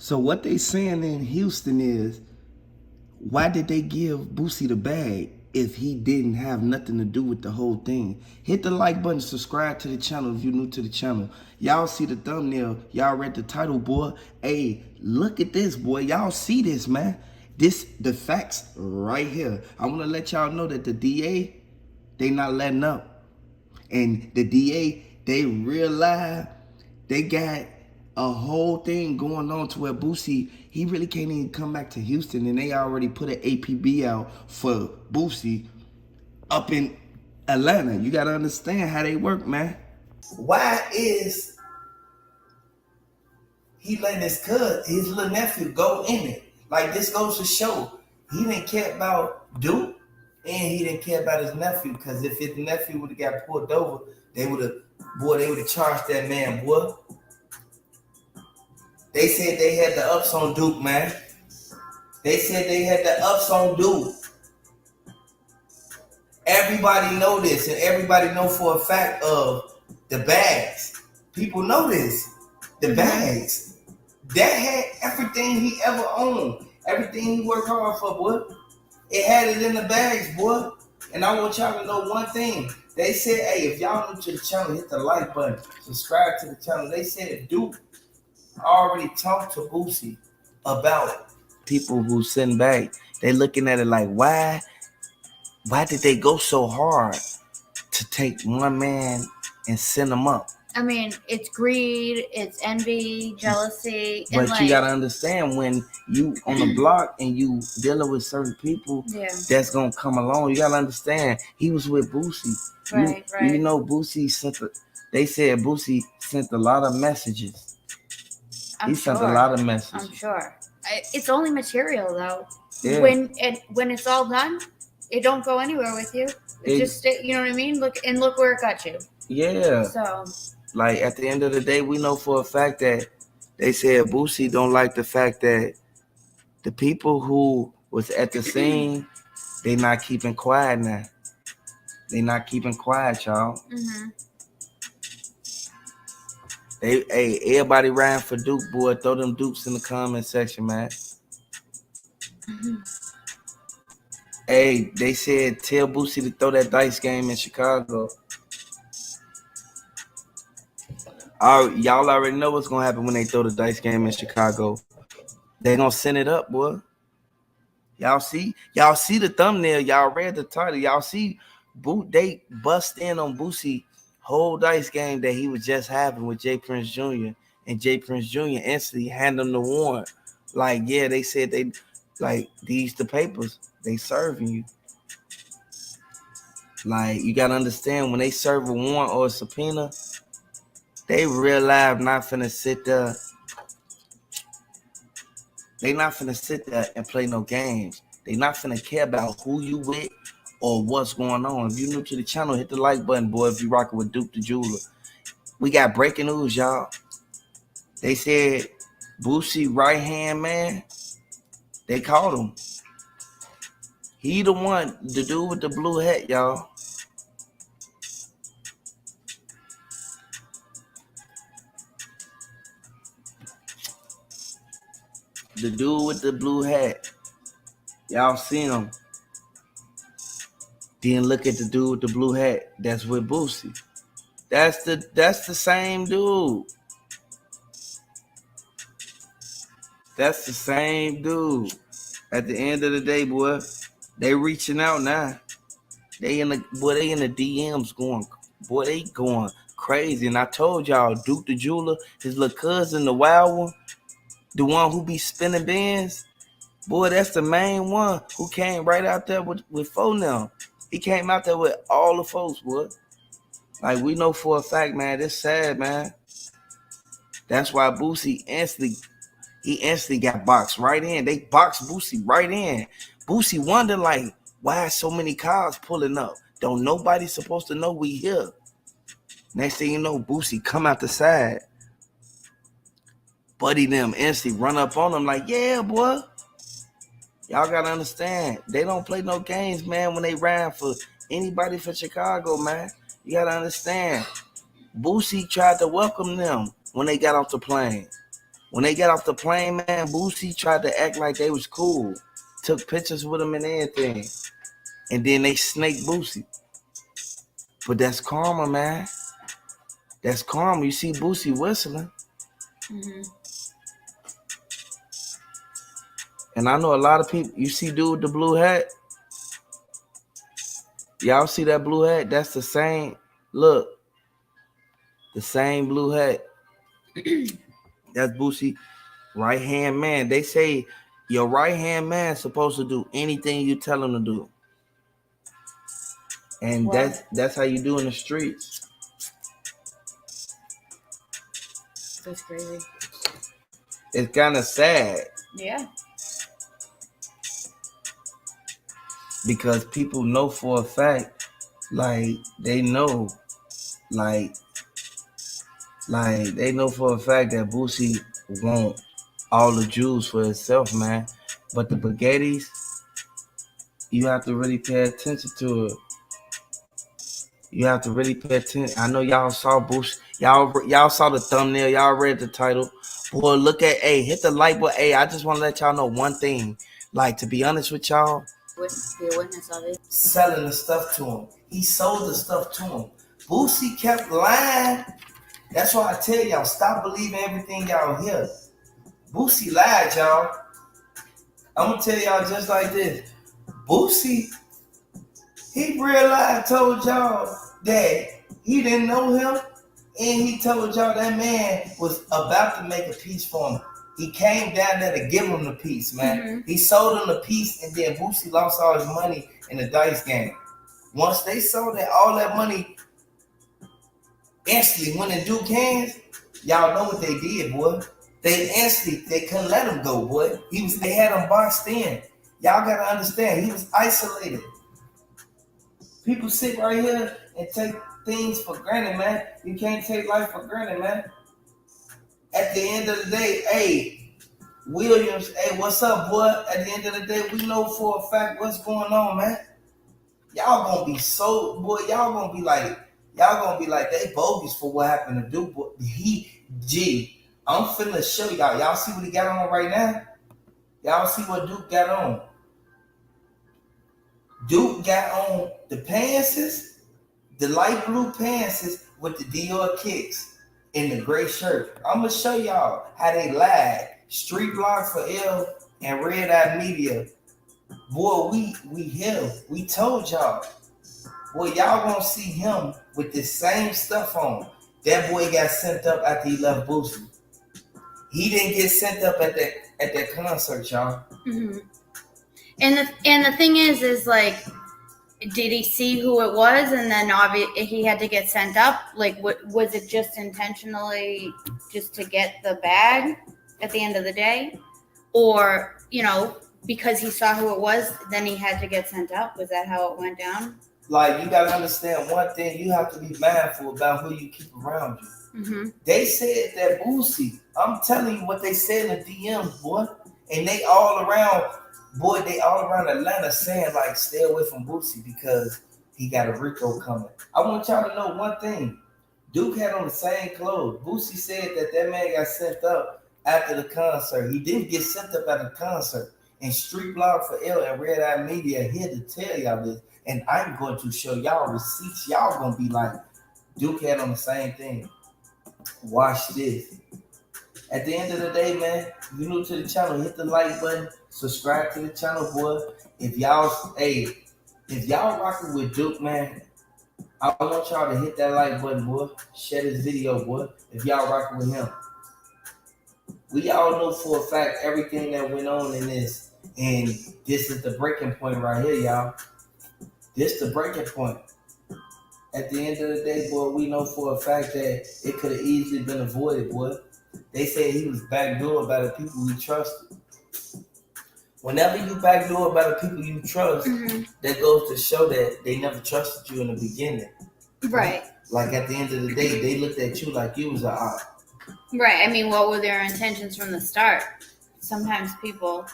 So what they saying in Houston is, why did they give Boosie the bag if he didn't have nothing to do with the whole thing? Hit the like button, subscribe to the channel if you're new to the channel. Y'all see the thumbnail, y'all read the title, boy. Hey, look at this, boy. Y'all see this, man. This, the facts right here. I want to let y'all know that the DA, they not letting up. And the DA, they realize they got a whole thing going on to where Boosie, he really can't even come back to Houston, and they already put an APB out for Boosie up in Atlanta. You gotta understand how they work, man. Why is he letting his little nephew go in it? Like, this goes to show he didn't care about Duke and he didn't care about his nephew, because if his nephew would have got pulled over, they would have charged that man, boy. They said they had the ups on Duke, man. They said they had the ups on Duke. Everybody know this, and everybody know for a fact of the bags. People know this. The bags. That had everything he ever owned. Everything he worked hard for, boy. It had it in the bags, boy. And I want y'all to know one thing. They said, hey, if y'all new to the channel, hit the like button. Subscribe to the channel. They said Duke already talked to Boosie about people who send back. They looking at it like, why did they go so hard to take one man and send him up? I mean, it's greed, it's envy, jealousy. But you gotta understand, when you on the block and you dealing with certain people, that's gonna come along. You gotta understand, he was with Boosie. Right. You know, Boosie they said Boosie sent a lot of messages. He sent a lot of messages. I'm sure. It's only material, though. Yeah. When it's all done, it don't go anywhere with you. It just, you know what I mean? Look where it got you. Yeah. So, like, at the end of the day, we know for a fact that they said Boosie don't like the fact that the people who was at the scene, they not keeping quiet now. They not keeping quiet, y'all. Everybody ran for Duke, boy. Throw them Dukes in the comment section, man. Hey, they said tell Boosie to throw that dice game in Chicago. Y'all already know what's gonna happen when they throw the dice game in Chicago. They gonna send it up, boy. Y'all see the thumbnail. Y'all read the title. Y'all see they bust in on Boosie whole dice game that he was just having with J. Prince Jr. And J. Prince Jr. instantly hand him the warrant. Like, yeah, they said they, like, these the papers, they serving you. Like, you gotta understand, when they serve a warrant or a subpoena, they real life not finna sit there. They not finna sit there and play no games. They not finna care about who you with or what's going on. If you're new to the channel, hit the like button, boy, if you rocking with Duke the Jeweler. We got breaking news, y'all. They said Boosie right hand man, they caught him. He the one, the dude with the blue hat, y'all. The dude with the blue hat. Y'all seen him. Then look at the dude with the blue hat that's with Boosie. That's the same dude. That's the same dude. At the end of the day, boy, they reaching out now. They in the DMs going, boy, they going crazy. And I told y'all, Duke the Jeweler, his little cousin, the wild one, the one who be spinning bands, boy, that's the main one who came right out there with four now. He came out there with all the folks, boy. Like, we know for a fact, man, it's sad, man. That's why Boosie instantly got boxed right in. They boxed Boosie right in. Boosie wonder, like, why so many cars pulling up? Don't nobody supposed to know we here. Next thing you know, Boosie come out the side. Buddy them instantly run up on him like, yeah, boy. Y'all gotta understand, they don't play no games, man, when they ran for anybody for Chicago, man. You gotta understand. Boosie tried to welcome them when they got off the plane. When they got off the plane, man, Boosie tried to act like they was cool. Took pictures with him and everything. And then they snaked Boosie. But that's karma, man. That's karma. You see Boosie whistling. Mm-hmm. And I know a lot of people, you see dude with the blue hat? Y'all see that blue hat? That's the same, look, the same blue hat. That's Boosie, right-hand man. They say your right-hand man supposed to do anything you tell him to do. And Wow. that's how you do in the streets. That's crazy. It's kind of sad. Yeah. Because people know for a fact, like they know, like they know for a fact that Boosie want all the Jews for himself, man. But the Baguettis, you have to really pay attention to it. You have to really pay attention. I know y'all saw Boosie, y'all saw the thumbnail, y'all read the title. Boy, look at, hey, hit the like button. Hey, I just want to let y'all know one thing. Like, to be honest with y'all, Be a witness of it. selling the stuff to him. He sold the stuff to him. Boosie kept lying. That's why I tell y'all, stop believing everything y'all hear. Boosie lied, y'all. I'm gonna tell y'all just like this. Boosie, he realized, told y'all that he didn't know him, and he told y'all that man was about to make a piece for him. He came down there to give him the piece, man. Mm-hmm. He sold him the piece, and then Boosie lost all his money in the dice game. Once they sold that, all that money instantly went in Duke hands, y'all know what they did, boy. They couldn't let him go, boy. They had him boxed in. Y'all gotta understand, he was isolated. People sit right here and take things for granted, man. You can't take life for granted, man. At the end of the day, hey, Williams, hey, what's up, boy? At the end of the day, we know for a fact what's going on, man. Y'all gonna be so, boy, y'all gonna be like, they bogus for what happened to Duke. But I'm finna show y'all. Y'all see what he got on right now? Y'all see what Duke got on? Duke got on the pantses, the light blue pantses with the Dior kicks and the gray shirt. I'm gonna show y'all how they lied. Street Block for L and Red Eye Media. Boy, we here. We told y'all. Boy, y'all gonna see him with the same stuff on. That boy got sent up after he left Boosie. He didn't get sent up at that concert, y'all. Mm-hmm. And the thing is like, did he see who it was, and then he had to get sent up? Like, was it just intentionally just to get the bag at the end of the day, or because he saw who it was, then he had to get sent up? Was that how it went down? Like, you gotta understand one thing. You have to be mindful about who you keep around you. Mm-hmm. They said that Boosie. I'm telling you what they said in the DMs, boy. And they all around Atlanta saying, like, stay away from Boosie because he got a Rico coming. I want y'all to know one thing. Duke had on the same clothes. Boosie said that man got sent up after the concert. He didn't get sent up at the concert. And Street Blog for L and Red Eye Media here to tell y'all this. And I'm going to show y'all receipts. Y'all gonna be like, Duke had on the same thing. Watch this. At the end of the day, man, if you're new to the channel, hit the like button, subscribe to the channel, boy. If y'all rocking with Duke, man, I want y'all to hit that like button, boy. Share this video, boy. If y'all rocking with him. We all know for a fact everything that went on in this. And this is the breaking point right here, y'all. This the breaking point. At the end of the day, boy, we know for a fact that it could have easily been avoided, boy. They said he was backdoored by the people we trusted. Whenever you backdoored by the people you trust, mm-hmm. that goes to show that they never trusted you in the beginning. Right. Like at the end of the day, they looked at you like you was an op. Right. I mean, what were their intentions from the start? Sometimes people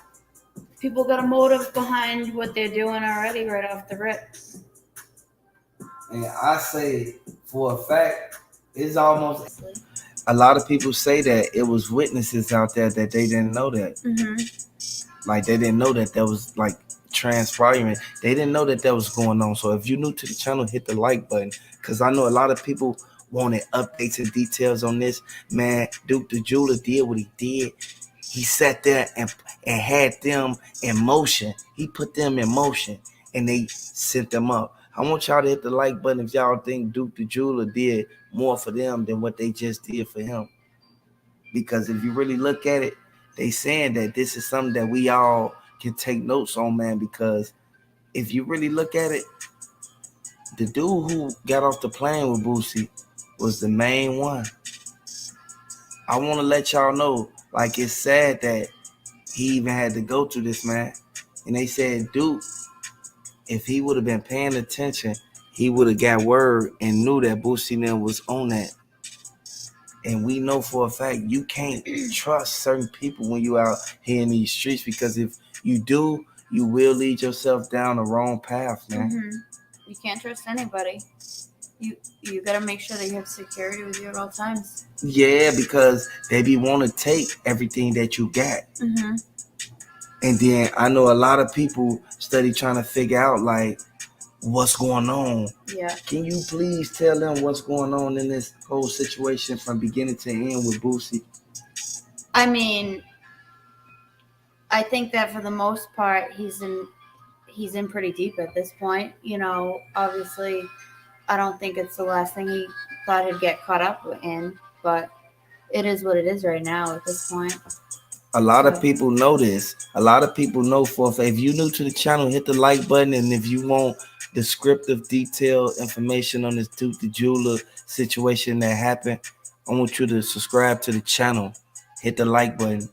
got a motive behind what they're doing already right off the rip. And I say for a fact, it's almost, a lot of people say that it was witnesses out there that they didn't know that. Like they didn't know that was like transpiring. They didn't know that was going on. So if you're new to the channel, hit the like button, because I know a lot of people wanted updates and details on this. Man, Duke the Jeweler did what he did. He sat there and had them in motion. He put them in motion and they sent them up. I want y'all to hit the like button if y'all think Duke the Jeweler did more for them than what they just did for him. Because if you really look at it, they saying that this is something that we all can take notes on, man. Because if you really look at it, the dude who got off the plane with Boosie was the main one. I want to let y'all know, like, it's sad that he even had to go through this, man. And they said, Duke, if he would have been paying attention, he would have got word and knew that Boosie then was on that. And we know for a fact you can't trust certain people when you out here in these streets, because if you do, you will lead yourself down the wrong path, man. You can't trust anybody. You gotta make sure that you have security with you at all times. Yeah, because they be want to take everything that you got. And then I know a lot of people study trying to figure out, like, what's going on. Yeah. Can you please tell them what's going on in this whole situation from beginning to end with Boosie? I mean, I think that for the most part, he's in pretty deep at this point. You know, obviously, I don't think it's the last thing he thought he'd get caught up in, but it is what it is right now at this point. A lot of people know this. A lot of people know for if you're new to the channel, hit the like button. And if you want descriptive, detailed information on this Duke the Jeweler situation that happened, I want you to subscribe to the channel. Hit the like button.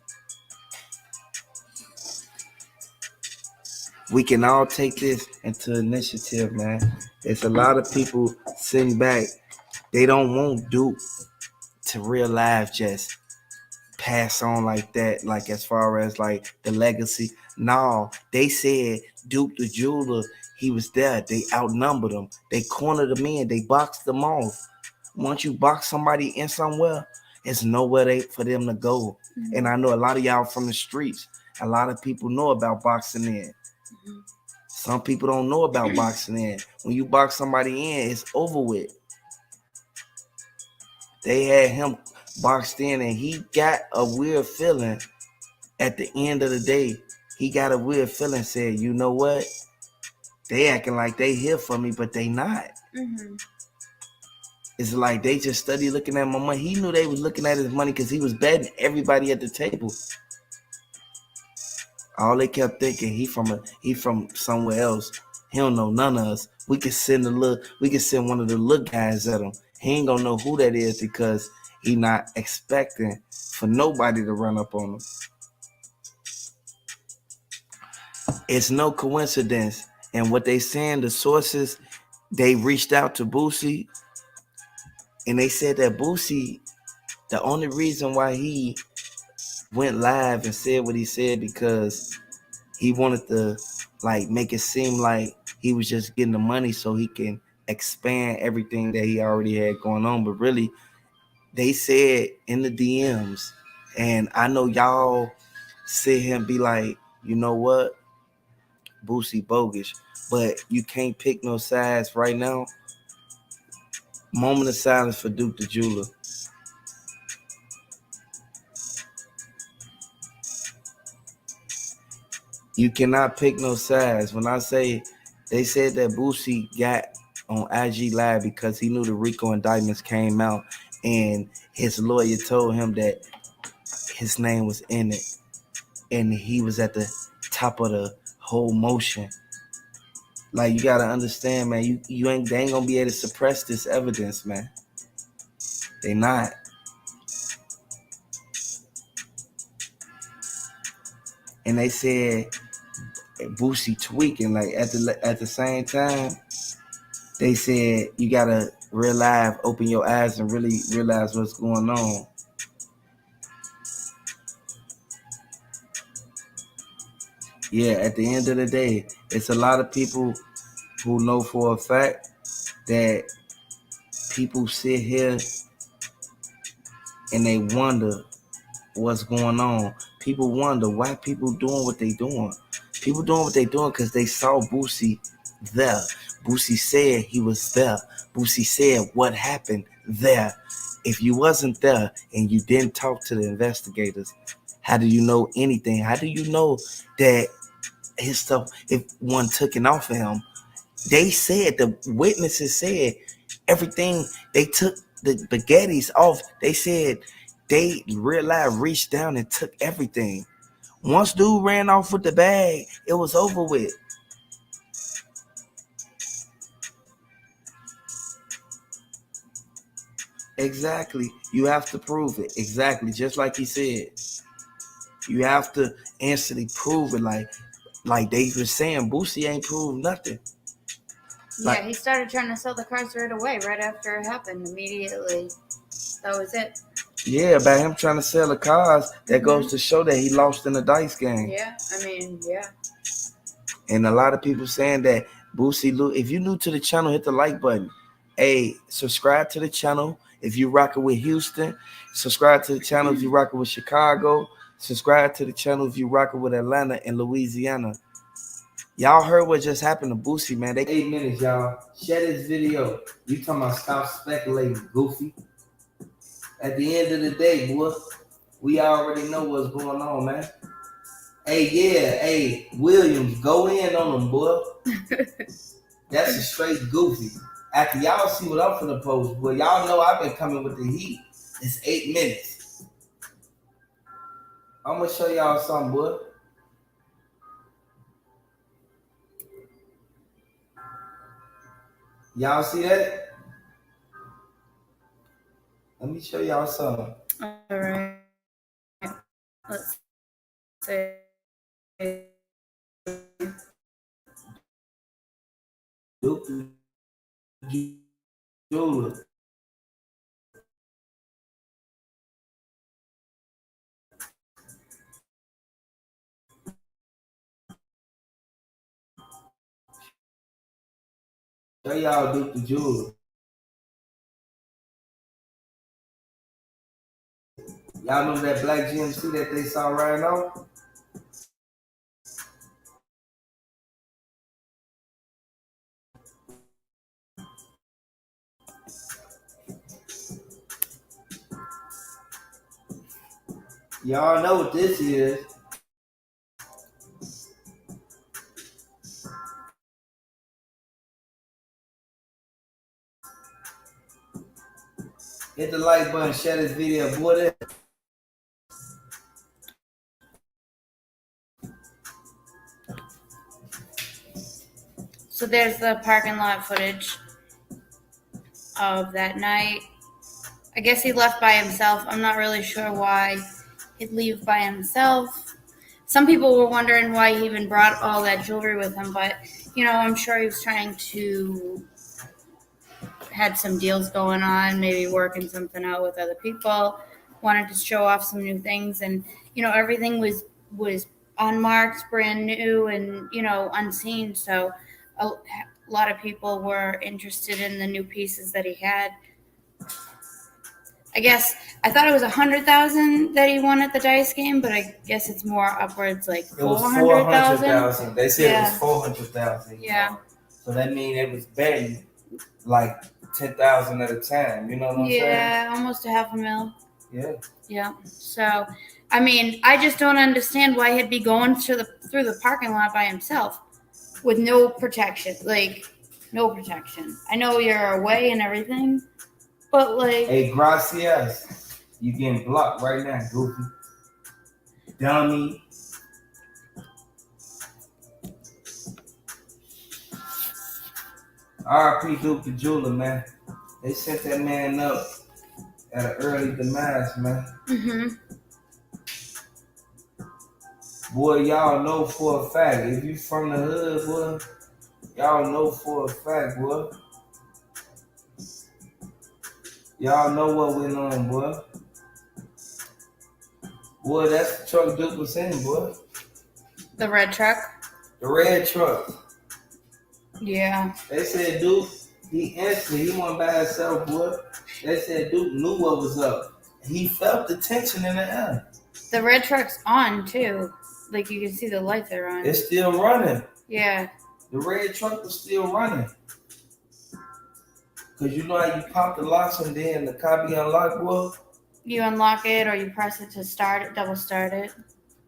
We can all take this into initiative, man. There's a lot of people sitting back. They don't want Duke to real life just pass on like that, like as far as like the legacy. No, they said Duke the Jeweler, he was there. They outnumbered him. They cornered him in. They boxed them off. Once you box somebody in somewhere, it's nowhere for them to go. And I know a lot of y'all from the streets. A lot of people know about boxing in. Some people don't know about boxing in. When you box somebody in, it's over with. They had him boxed in and he got a weird feeling at the end of the day. He got a weird feeling, said, you know what? They acting like they here for me, but they not. It's like they just study looking at my money. He knew they was looking at his money because he was betting everybody at the table. All they kept thinking, he from somewhere else. He don't know none of us. We could send one of the little guys at him. He ain't gonna know who that is because he not expecting for nobody to run up on him. It's no coincidence. And what they saying, the sources, they reached out to Boosie and they said that Boosie, the only reason why he went live and said what he said because he wanted to like make it seem like he was just getting the money so he can expand everything that he already had going on. But really, they said in the DMs, and I know y'all sit here and be like, you know what, Boosie bogus, but you can't pick no sides right now. Moment of silence for Duke the Jeweler. You cannot pick no sides. When I say, they said that Boosie got on IG Live because he knew the RICO indictments came out and his lawyer told him that his name was in it and he was at the top of the whole motion. Like, you gotta understand, man, they ain't gonna be able to suppress this evidence, man. They not. And they said Boosie tweaking. Like at the same time, they said you gotta realize, open your eyes and really realize what's going on. Yeah, at the end of the day, it's a lot of people who know for a fact that people sit here and they wonder what's going on. People wonder why people doing what they doing. People doing what they doing because they saw Boosie there. Boosie said he was there. Boosie said what happened there. If you wasn't there and you didn't talk to the investigators, how do you know anything? How do you know that his stuff, if one took it off of him? They said, the witnesses said everything. They took the spaghettis off. They said they realized, reached down and took everything. Once dude ran off with the bag, it was over with. Exactly. You have to prove it. Exactly. Just like he said. You have to instantly prove it. Like they were saying, Boosie ain't proved nothing. Yeah, he started trying to sell the cars right away, right after it happened, immediately. That was it. Yeah, about him trying to sell the cars, that goes to show that he lost in the dice game. Yeah, I mean, yeah. And a lot of people saying that Boosie, if you're new to the channel, hit the like button. Hey, subscribe to the channel if you rocking with Houston. Subscribe to the channel if you rocking with Chicago. Subscribe to the channel if you rocking with Atlanta and Louisiana. Y'all heard what just happened to Boosie, man. 8 minutes, y'all. Share this video. You talking about stop speculating, goofy. At the end of the day, boy, we already know what's going on, man. Hey, yeah, hey, Williams, go in on them, boy. That's a straight goofy. After y'all see what I'm finna post, boy, y'all know I've been coming with the heat. It's 8 minutes. I'm gonna show y'all something, boy. Y'all see that? Let me show y'all something. All right. Let's see. Jeweler. Show y'all Duke the Jeweler. Y'all know that black GMC that they saw right now? Y'all know what this is. Hit the like button, share this video, boy. So there's the parking lot footage of that night. I guess he left by himself. I'm not really sure why he'd leave by himself. Some people were wondering why he even brought all that jewelry with him, but, I'm sure he was trying to had some deals going on, maybe working something out with other people, wanted to show off some new things, and, everything was unmarked, brand new, and, unseen, so a lot of people were interested in the new pieces that he had. I guess I thought it was 100,000 that he won at the dice game, but I guess it's more upwards, like 400,000. They said it was 400,000. Yeah. So that means it was barely like 10,000 at a time. You know what I'm saying? Yeah, almost $500,000. Yeah. Yeah. So, I mean, I just don't understand why he'd be going through the parking lot by himself with no protection. Like, no protection. I know you're away and everything. But like, hey, gracias. You getting blocked right now, goofy. Dummy. R.I.P. Duke the Jeweler, man. They sent that man up at an early demise, man. Mm-hmm. Boy, y'all know for a fact. If you from the hood, boy, y'all know for a fact, boy. Y'all know what went on, boy. Boy, that's the truck Duke was in, boy. The red truck? The red truck. Yeah. They said Duke, he went by himself, boy. They said Duke knew what was up. He felt the tension in the air. The red truck's on too. Like you can see the lights are on. It's still running. Yeah. The red truck is still running. Cause you know how you pop the locks and then the car be unlocked, boy? You unlock it or you press it to start it, double start it.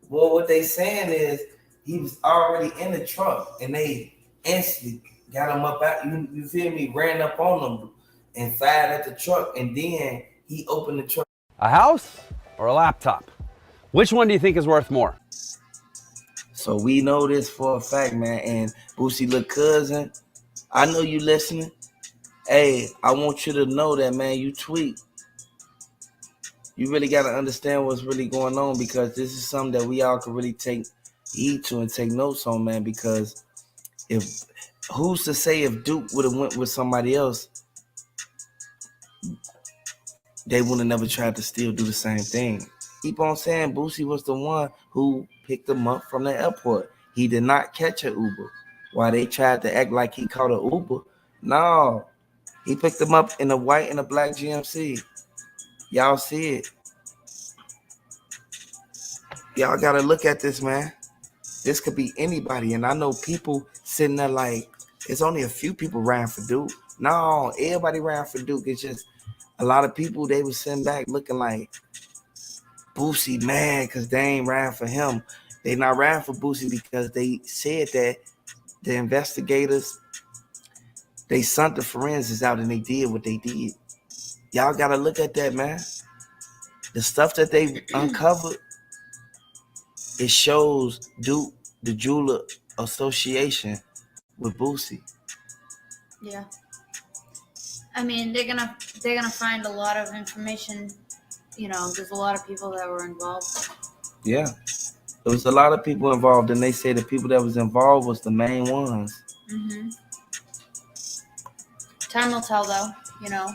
Well, what they saying is he was already in the truck and they instantly got him up out. You feel me? Ran up on him and fired at the truck, and then he opened the truck. A house or a laptop? Which one do you think is worth more? So we know this for a fact, man. And Boosie little cousin, I know you listening. Hey, I want you to know that, man, you tweet. You really got to understand what's really going on, because this is something that we all can really take heed to and take notes on, man, because who's to say if Duke would have went with somebody else, they would have never tried to still do the same thing. Keep on saying Boosie was the one who picked him up from the airport. He did not catch an Uber. While they tried to act like he caught an Uber, no. He picked him up in a white and a black GMC. Y'all see it. Y'all got to look at this, man. This could be anybody. And I know people sitting there like, it's only a few people ran for Duke. No, everybody ran for Duke. It's just a lot of people, they was sitting back looking like Boosie mad because they ain't ran for him. They not ran for Boosie because they said that the investigators, they sent the forensics out and they did what they did. Y'all got to look at that, man. The stuff that they uncovered, it shows Duke, the jeweler association with Boosie. Yeah. I mean, they're gonna find a lot of information. You know, there's a lot of people that were involved. Yeah. There was a lot of people involved, and they say the people that was involved was the main ones. Mm-hmm. Time will tell, though. You know,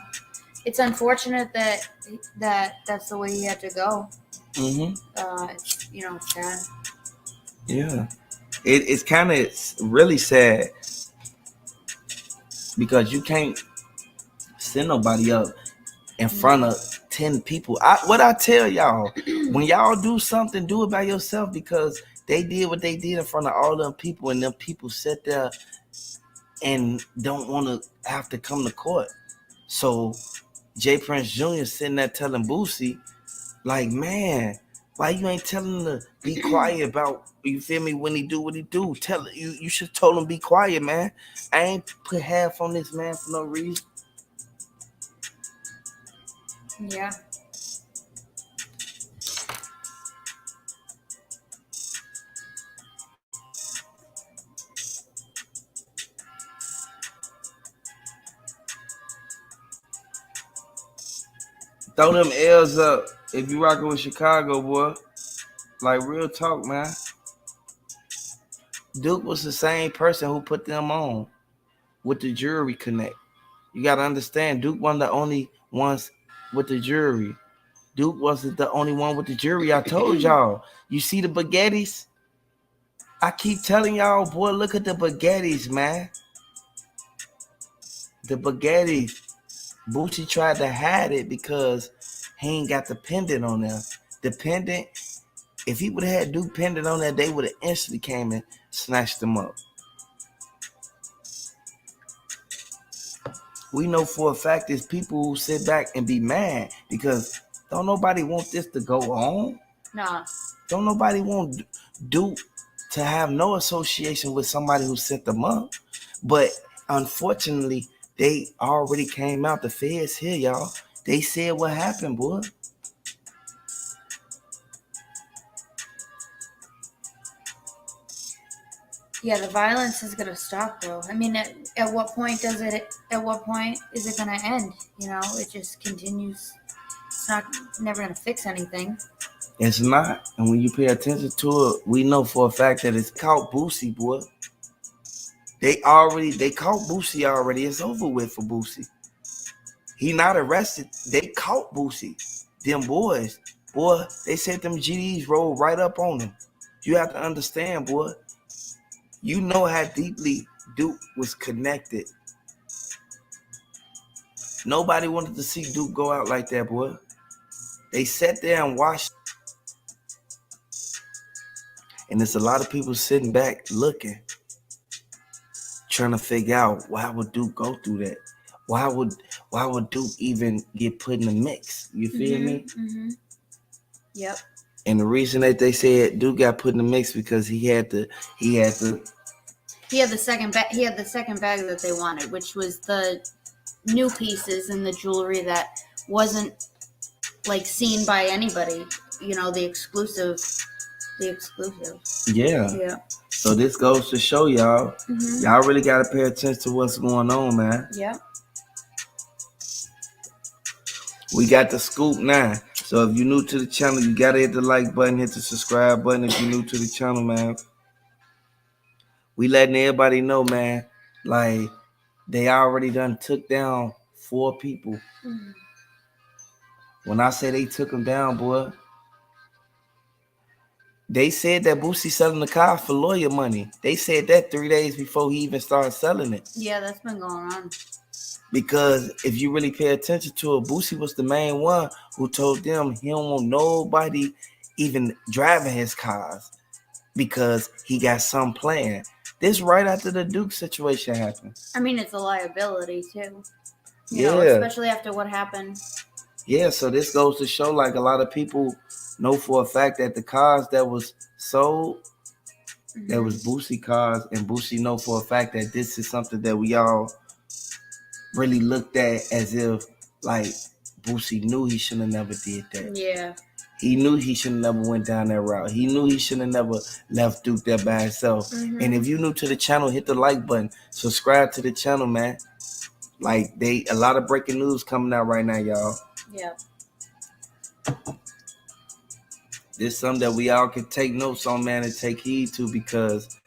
it's unfortunate that that's the way he had to go. Mm-hmm. You know, it's sad. Yeah. It's kind of really sad because you can't send nobody up in front of 10 people. What I tell y'all, when y'all do something, do it by yourself, because they did what they did in front of all them people, and them people sit there and don't want to have to come to court. So Jay Prince Jr. sitting there telling Boosie, like, man, why you ain't telling him to be quiet about, you feel me, when he do what he do? You should told him be quiet, man. I ain't put half on this man for no reason. Yeah. Throw them L's up if you rocking with Chicago, boy. Like, real talk, man. Duke was the same person who put them on with the jury connect. You got to understand, Duke wasn't the only ones with the jury. Duke wasn't the only one with the jury. I told y'all. You see the baguettes? I keep telling y'all, boy, look at the baguettes, man. The baguettes. Boosie tried to hide it because he ain't got the pendant on there. The pendant, if he would have had Duke pendant on there, they would have instantly came and snatched him up. We know for a fact there's people who sit back and be mad because don't nobody want this to go on. Nah. Don't nobody want Duke to have no association with somebody who set them up. But unfortunately, they already came out. The feds here, y'all. They said what happened, boy. Yeah, the violence is gonna stop, though. I mean, at what point is it gonna end? You know, it just continues. It's never gonna fix anything. It's not. And when you pay attention to it, we know for a fact that it's caught Boosie, boy. They caught Boosie already. It's over with for Boosie. He not arrested. They caught Boosie. Them boys, boy, they said them GDs rolled right up on him. You have to understand, boy. You know how deeply Duke was connected. Nobody wanted to see Duke go out like that, boy. They sat there and watched. And there's a lot of people sitting back looking, trying to figure out why would Duke go through that? Why would Duke even get put in the mix? You feel me? Mm-hmm. Yep. And the reason that they said Duke got put in the mix because he had the second bag. He had the second bag that they wanted, which was the new pieces and the jewelry that wasn't like seen by anybody. You know, the exclusive. Yeah. Yeah. So this goes to show y'all, y'all really gotta pay attention to what's going on, man. Yeah. We got the scoop now. So if you're new to the channel, you gotta hit the like button, hit the subscribe button if you're new to the channel, man. We letting everybody know, man, like they already done took down 4 people. When I say they took them down, boy, they said that Boosie selling the car for lawyer money. They said that 3 days before he even started selling it. Yeah, that's been going on. Because if you really pay attention to it, Boosie was the main one who told them he don't want nobody even driving his cars because he got some plan. This right after the Duke situation happened. I mean, it's a liability too. You Yeah. know, especially after what happened. Yeah, so this goes to show like a lot of people know for a fact that the cars that was sold, that was Boosie cars, and Boosie know for a fact that this is something that we all really looked at as if like Boosie knew he should have never did that. Yeah. He knew he should have never went down that route. He knew he should have never left Duke there by himself. And if you're new to the channel, hit the like button. Subscribe to the channel, man. Like a lot of breaking news coming out right now, y'all. Yeah. This is something that we all can take notes on, man, and take heed to, because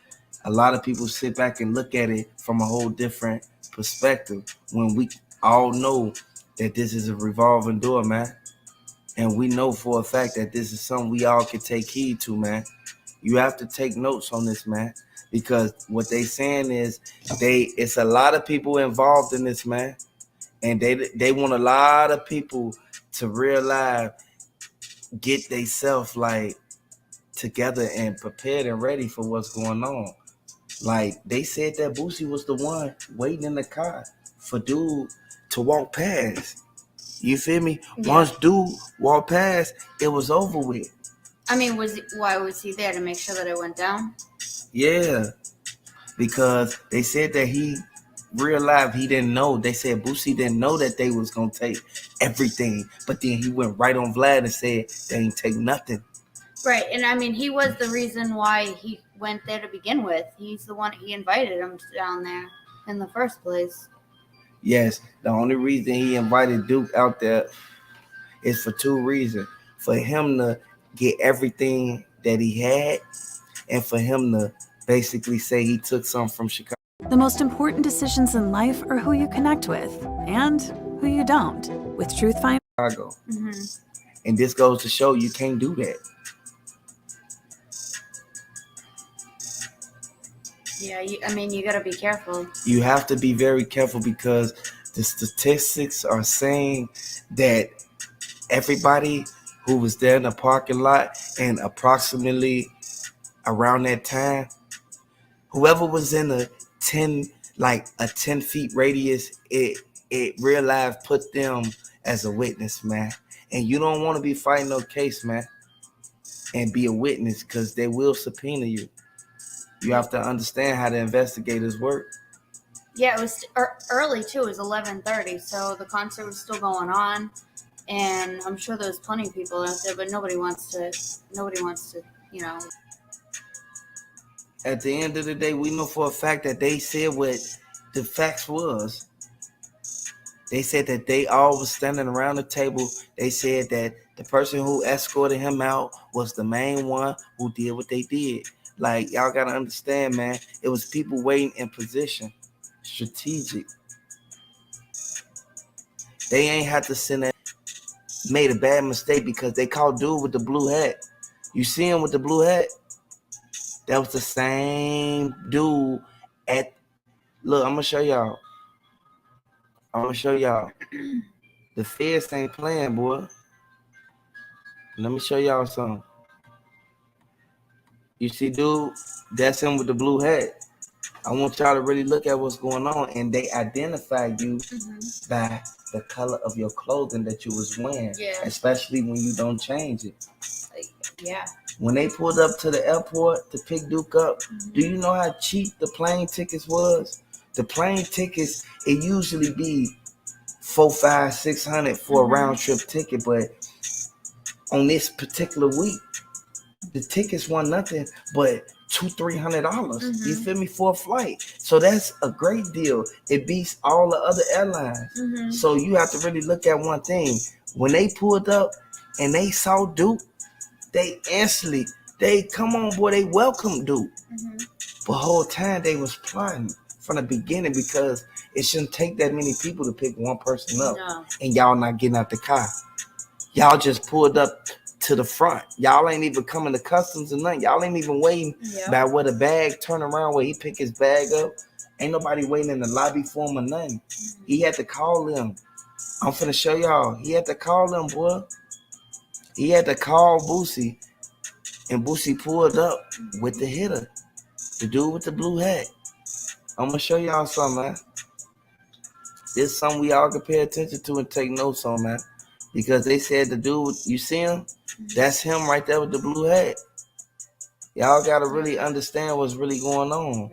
a lot of people sit back and look at it from a whole different perspective when we all know that this is a revolving door, man. And we know for a fact that this is something we all can take heed to, man. You have to take notes on this, man, because what they saying is it's a lot of people involved in this, man. And they want a lot of people to realize, get themselves like together and prepared and ready for what's going on. Like they said that Boosie was the one waiting in the car for Dude to walk past. You feel me? Yeah. Once Dude walked past, it was over with. I mean, why was he there? To make sure that it went down? Yeah, because they said that he realized he didn't know. They said Boosie didn't know that they was gonna take everything, but then he went right on Vlad and said they ain't take nothing. Right, and I mean, he was the reason why he went there to begin with. He's the one, he invited him down there in the first place. Yes, the only reason he invited Duke out there is for 2 reasons. For him to get everything that he had, and for him to basically say he took something from Chicago. The most important decisions in life are who you connect with and who you don't. With Truth Finder. And this goes to show you can't do that. Yeah, I mean, you got to be careful. You have to be very careful because the statistics are saying that everybody who was there in the parking lot and approximately around that time, whoever was in a 10 feet radius, it real life put them as a witness, man. And you don't want to be fighting no case, man, and be a witness, because they will subpoena you. You have to understand how the investigators work. Yeah, it was early too. It was 11:30, so the concert was still going on, and I'm sure there was plenty of people out there, but nobody wants to, you know. At the end of the day, we know for a fact that they said what the facts was. They said that they all was standing around the table. They said that the person who escorted him out was the main one who did what they did. Like, y'all got to understand, man, it was people waiting in position, strategic. They ain't had to send that, made a bad mistake because they called Dude with the blue hat. You see him with the blue hat? That was the same dude look, I'm going to show y'all. The feds ain't playing, boy. Let me show y'all something. You see, dude, that's him with the blue hat. I want y'all to really look at what's going on, and they identify you by the color of your clothing that you was wearing, especially when you don't change it. Yeah. When they pulled up to the airport to pick Duke up, do you know how cheap the plane tickets was? The plane tickets, it usually be $400, $500, $600 for a round trip ticket, but on this particular week, the tickets were nothing but $200-$300. You feel me, for a flight? So that's a great deal. It beats all the other airlines. So you have to really look at one thing. When they pulled up and they saw Duke, they instantly, come on, boy, they welcomed Duke. But the whole time they was plotting from the beginning, because it shouldn't take that many people to pick one person up. No. And y'all not getting out the car. Y'all just pulled up to the front. Y'all ain't even coming to customs or nothing. Y'all ain't even waiting by where the bag turn around, where he pick his bag up. Ain't nobody waiting in the lobby for him or nothing. He had to call them. I'm finna show y'all. He had to call them, boy. He had to call Boosie, and Boosie pulled up with the hitter, the dude with the blue hat. I'm gonna show y'all something, man. This is something we all can pay attention to and take notes on, man. Because they said the dude, you see him? That's him right there with the blue hat. Y'all gotta really understand what's really going on.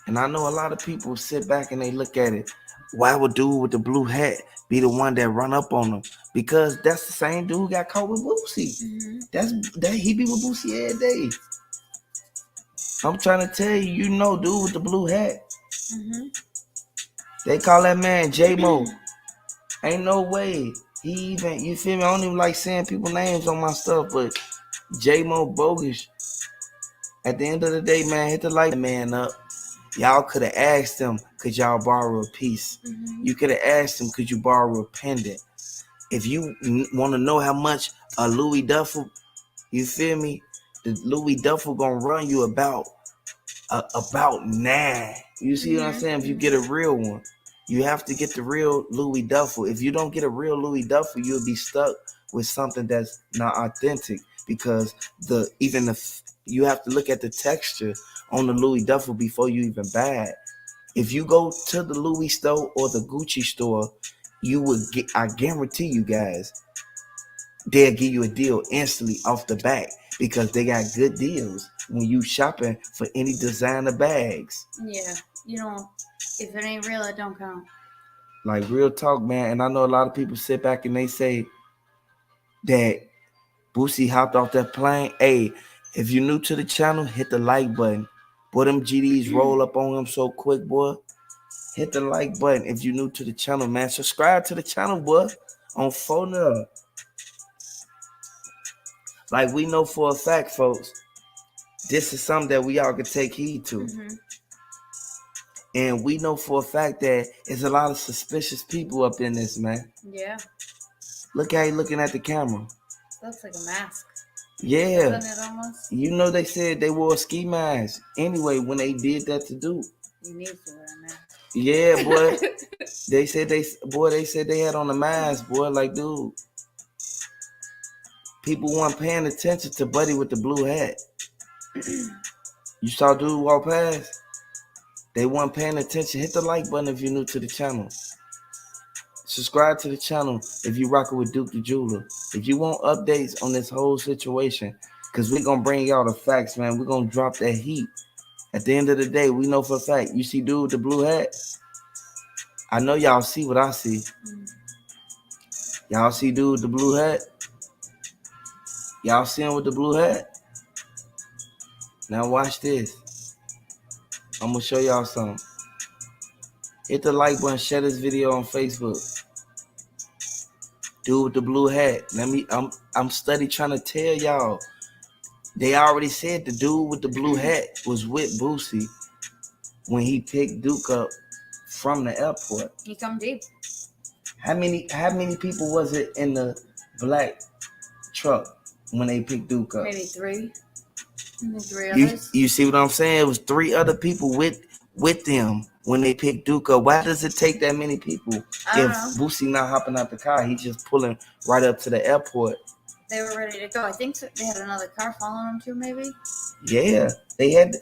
And I know a lot of people sit back and they look at it. Why would dude with the blue hat be the one that run up on him? Because that's the same dude who got caught with Boosie. That he be with Boosie every day. I'm trying to tell you, you know, dude with the blue hat. They call that man J-Mo. Ain't no way. He even, you feel me? I don't even like saying people's names on my stuff, but J-Mo bogus. At the end of the day, man, hit the light man up. Y'all could have asked him, could y'all borrow a piece? You could have asked him, could you borrow a pendant? If you want to know how much a Louis Duffel, you feel me? The Louis Duffel gonna run you about 9. You see what I'm saying? If you get a real one, you have to get the real Louis Duffel. If you don't get a real Louis Duffel, you'll be stuck with something that's not authentic, because you have to look at the texture on the Louis Duffel before you even buy it. If you go to the Louis store or the Gucci store, you would get, I guarantee you guys, they'll give you a deal instantly off the bat, because they got good deals when you shopping for any designer bags. Yeah, you know, if it ain't real, it don't count. Like, real talk, man. And I know a lot of people sit back and they say that Boosie hopped off that plane. Hey, if you're new to the channel, hit the like button. Boy, them GDs roll up on him so quick, boy. Hit the like button if you're new to the channel, man. Subscribe to the channel, boy, on phone. Like, we know for a fact, folks, this is something that we all can take heed to. And we know for a fact that there's a lot of suspicious people up in this, man. Yeah. Look how he looking at the camera. Looks like a mask. Yeah. Isn't it almost? You know, they said they wore a ski mask anyway when they did that to Duke. You need to wear a mask. Yeah, boy. they said they had on a mask, boy, like, dude. People weren't paying attention to Buddy with the blue hat. You saw dude walk past? They weren't paying attention. Hit the like button if you're new to the channel. Subscribe to the channel if you rocking with Duke the Jeweler. If you want updates on this whole situation, because we're going to bring y'all the facts, man. We're going to drop that heat. At the end of the day, we know for a fact. You see dude with the blue hat? I know y'all see what I see. Y'all see dude with the blue hat? Y'all see him with the blue hat? Now watch this. I'm going to show y'all something. Hit the like button, share this video on Facebook. Dude with the blue hat. I'm study trying to tell y'all. They already said the dude with the blue hat was with Boosie when he picked Duke up from the airport. He come deep. How many people was it in the black truck when they picked Duke up? Maybe 3. Maybe 3 others. You see what I'm saying? It was 3 other people with with them when they pick Duke up. Why does it take that many people? I don't If know. Boosie not hopping out the car, he just pulling right up to the airport. They were ready to go. I think they had another car following them too, maybe. Yeah, they had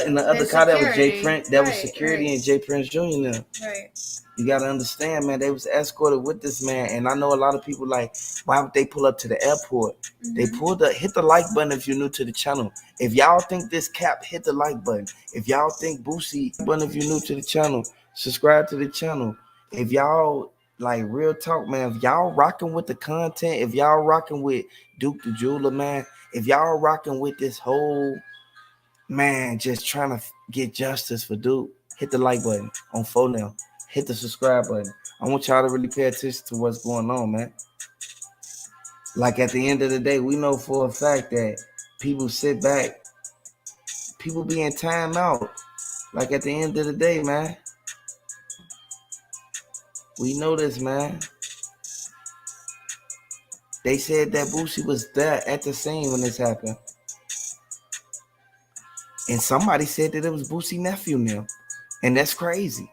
in the other car that was Jay Prince. That was security and Jay Prince Jr. now. Right. You gotta understand, man. They was escorted with this man, and I know a lot of people like, why would they pull up to the airport? They hit the like button if you're new to the channel. If y'all think this cap, hit the like button. If y'all think Boosie, button if you're new to the channel, subscribe to the channel. If y'all like real talk, man, if y'all rocking with the content, if y'all rocking with Duke the Jeweler, man, if y'all rocking with this whole man just trying to get justice for Duke, hit the like button on phone now. Hit the subscribe button. I want y'all to really pay attention to what's going on, man. Like at the end of the day, we know for a fact that people sit back, people be in timeout. Like at the end of the day, man. We know this, man. They said that Boosie was there at the scene when this happened. And somebody said that it was Boosie's nephew now. And that's crazy.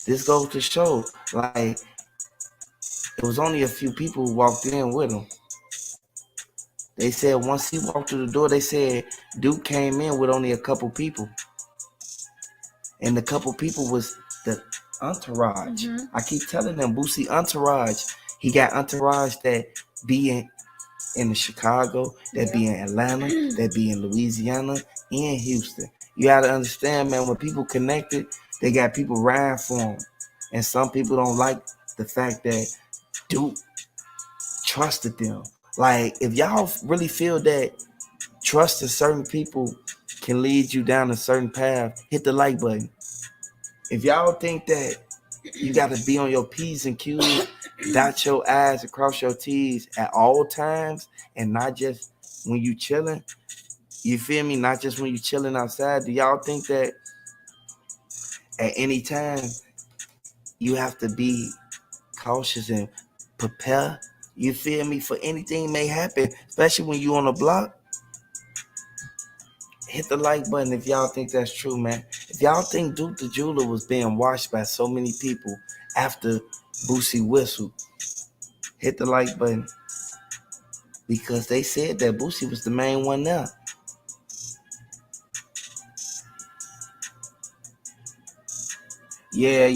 This goes to show, like, it was only a few people who walked in with him. They said once he walked through the door, they said Duke came in with only a couple people. And the couple people was the entourage. I keep telling them, Boosie entourage. He got entourage that be in the Chicago, that be in Atlanta, that be in Louisiana, and Houston. You gotta understand, man, when people connected, they got people riding for them. And some people don't like the fact that Duke trusted them. Like, if y'all really feel that trusting certain people can lead you down a certain path, hit the like button. If y'all think that you got to be on your P's and Q's, dot your I's and cross your T's at all times, and not just when you chilling, you feel me? Not just when you chilling outside. Do y'all think that at any time you have to be cautious and prepare? You feel me? For anything may happen, especially when you on the block. Hit the like button if y'all think that's true, man. If y'all think Duke the Jeweler was being watched by so many people after Boosie whistled, hit the like button. Because they said that Boosie was the main one now. Yeah.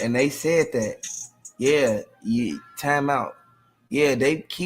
And they said that. Yeah, time out. Yeah, they keep